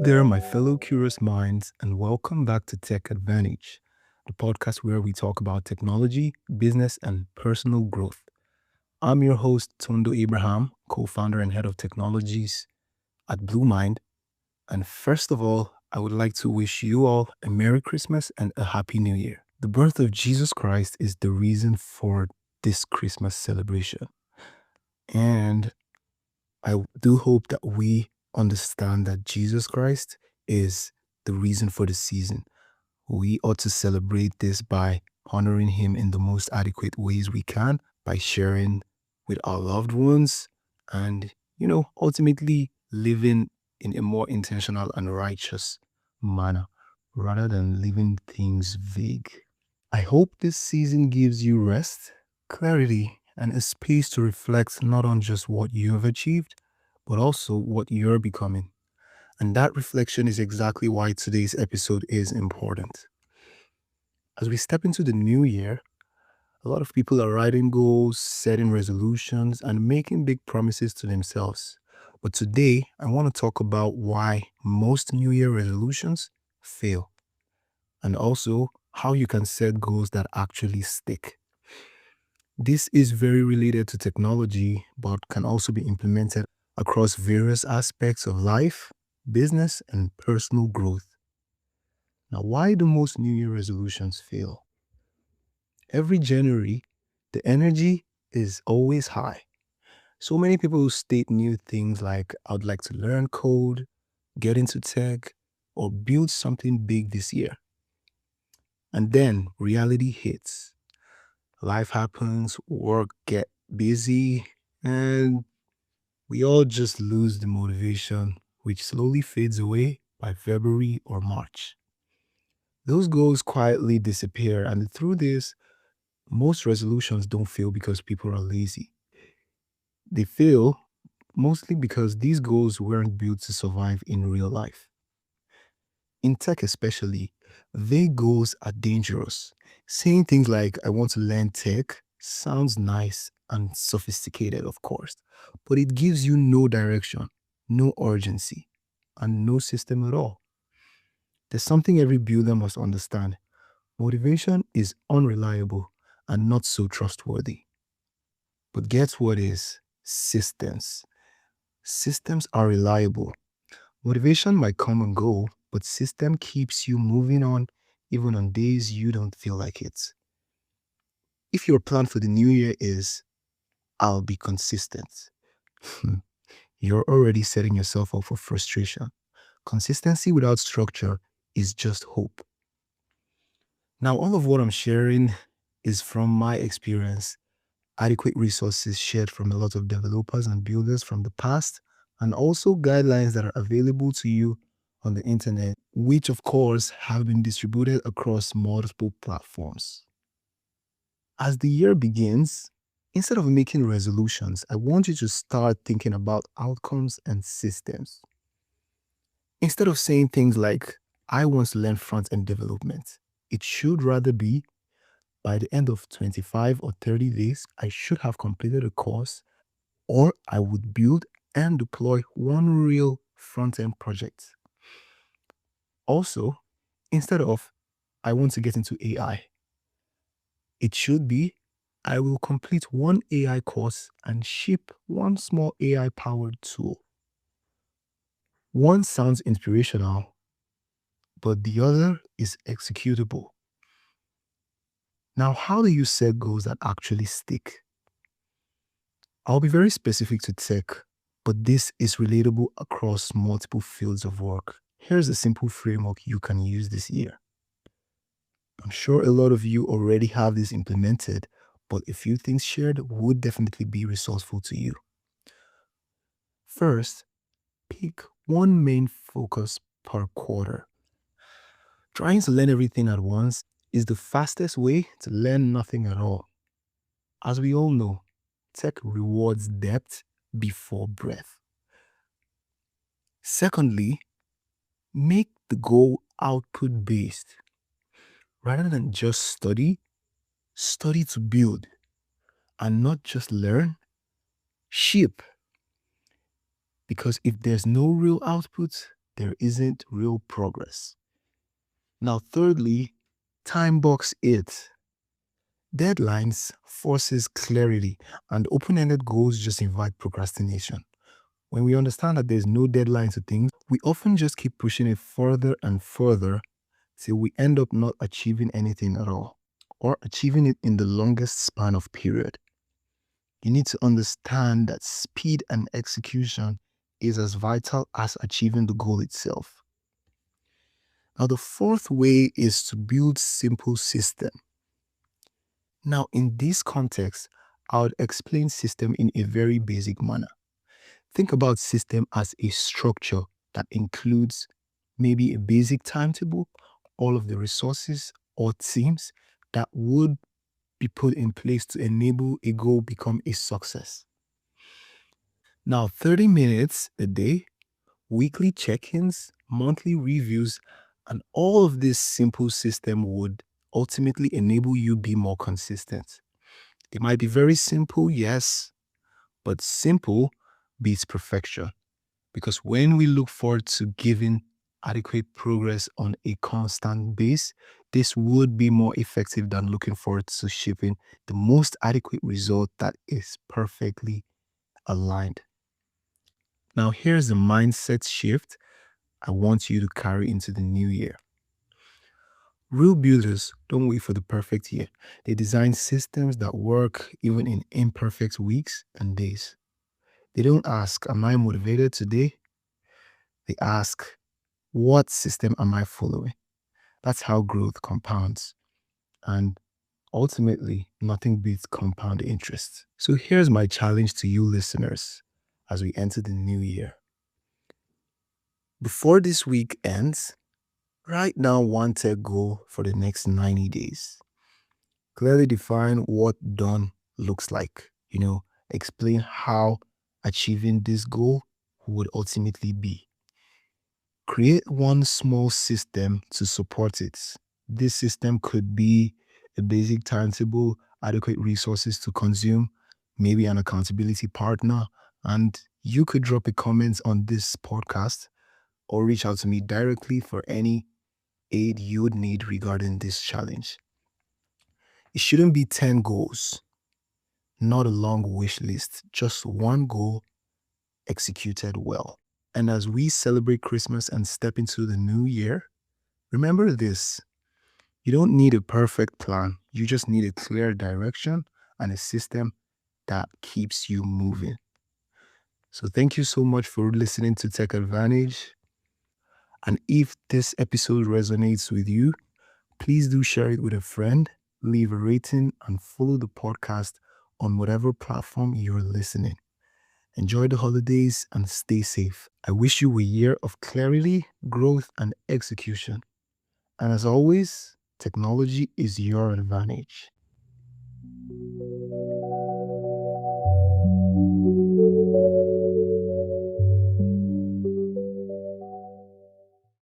there, my fellow curious minds, and welcome back to Tech Advantage, the podcast where we talk about technology, business, and personal growth. I'm your host, Tondow Abraham, co founder and head of technologies at Blue Mind. And first of all, I would like to wish you all a Merry Christmas and a Happy New Year. The birth of Jesus Christ is the reason for this Christmas celebration. And I do hope that we understand that Jesus Christ is the reason for the season. We ought to celebrate this by honoring him in the most adequate ways we can, by sharing with our loved ones, and, ultimately living in a more intentional and righteous manner rather than leaving things vague. I hope this season gives you rest, clarity, and a space to reflect not on just what you have achieved, but also what you're becoming. And that reflection is exactly why today's episode is important. As we step into the new year, a lot of people are writing goals, setting resolutions, and making big promises to themselves. But today, I want to talk about why most New Year resolutions fail, and also how you can set goals that actually stick. This is very related to technology, but can also be implemented across various aspects of life, business, and personal growth. Now, why do most New Year resolutions fail? Every January, the energy is always high. So many people state new things like, I'd like to learn code, get into tech, or build something big this year. And then reality hits. Life happens, work get busy, and we all just lose the motivation, which slowly fades away by February or March. Those goals quietly disappear, and the truth is, most resolutions don't fail because people are lazy. They fail mostly because these goals weren't built to survive in real life. In tech, especially, vague goals are dangerous. Saying things like, I want to learn tech, sounds nice and sophisticated, of course, but it gives you no direction, no urgency, and no system at all. There's something every builder must understand. Motivation is unreliable and not so trustworthy. But guess what is? Systems. Systems are reliable. Motivation might come and go, but system keeps you moving on even on days you don't feel like it. If your plan for the new year is, I'll be consistent, you're already setting yourself up for frustration. Consistency without structure is just hope. Now, all of what I'm sharing is from my experience, adequate resources shared from a lot of developers and builders from the past, and also guidelines that are available to you on the internet, which of course have been distributed across multiple platforms. As the year begins, instead of making resolutions, I want you to start thinking about outcomes and systems. Instead of saying things like, I want to learn front end development, it should rather be, by the end of 25 or 30 days, I should have completed a course, or I would build and deploy one real front end project. Also, instead of, I want to get into AI, it should be, I will complete one AI course and ship one small AI powered tool. One sounds inspirational, but the other is executable. Now, how do you set goals that actually stick? I'll be very specific to tech, but this is relatable across multiple fields of work. Here's a simple framework you can use this year. I'm sure a lot of you already have this implemented, but a few things shared would definitely be resourceful to you. First, pick one main focus per quarter. Trying to learn everything at once is the fastest way to learn nothing at all. As we all know, tech rewards depth before breadth. Secondly, make the goal output based. Rather than just study, study to build, and not just learn, ship. Because if there's no real output, there isn't real progress. Now, thirdly, time box it. Deadlines forces clarity, and open-ended goals just invite procrastination. When we understand that there's no deadline to things, we often just keep pushing it further and further till we end up not achieving anything at all, or achieving it in the longest span of period. You need to understand that speed and execution is as vital as achieving the goal itself. Now, the fourth way is to build simple system. Now, in this context, I would explain system in a very basic manner. Think about system as a structure that includes maybe a basic timetable, all of the resources or teams that would be put in place to enable a goal become a success. Now, 30 minutes a day, weekly check-ins, monthly reviews, and all of this simple system would ultimately enable you be more consistent. It might be very simple, yes, but simple beats perfection. Because when we look forward to giving adequate progress on a constant base, this would be more effective than looking forward to shipping the most adequate result that is perfectly aligned. Now, here's the mindset shift I want you to carry into the new year. Real builders don't wait for the perfect year. They design systems that work even in imperfect weeks and days. They don't ask, am I motivated today? They ask, what system am I following? That's how growth compounds. And ultimately, nothing beats compound interest. So here's my challenge to you listeners as we enter the new year. Before this week ends, write down one tech goal for the next 90 days. Clearly define what done looks like. Explain how achieving this goal would ultimately be. Create one small system to support it. This system could be a basic timetable, adequate resources to consume, maybe an accountability partner, and you could drop a comment on this podcast or reach out to me directly for any aid you would need regarding this challenge. It shouldn't be 10 goals, not a long wish list, just one goal executed well. And as we celebrate Christmas and step into the new year, remember this: you don't need a perfect plan, you just need a clear direction and a system that keeps you moving. So, thank you so much for listening to Tech Advantage. And if this episode resonates with you, please do share it with a friend, leave a rating, and follow the podcast on whatever platform you're listening. Enjoy the holidays and stay safe. I wish you a year of clarity, growth, and execution. And as always, technology is your advantage.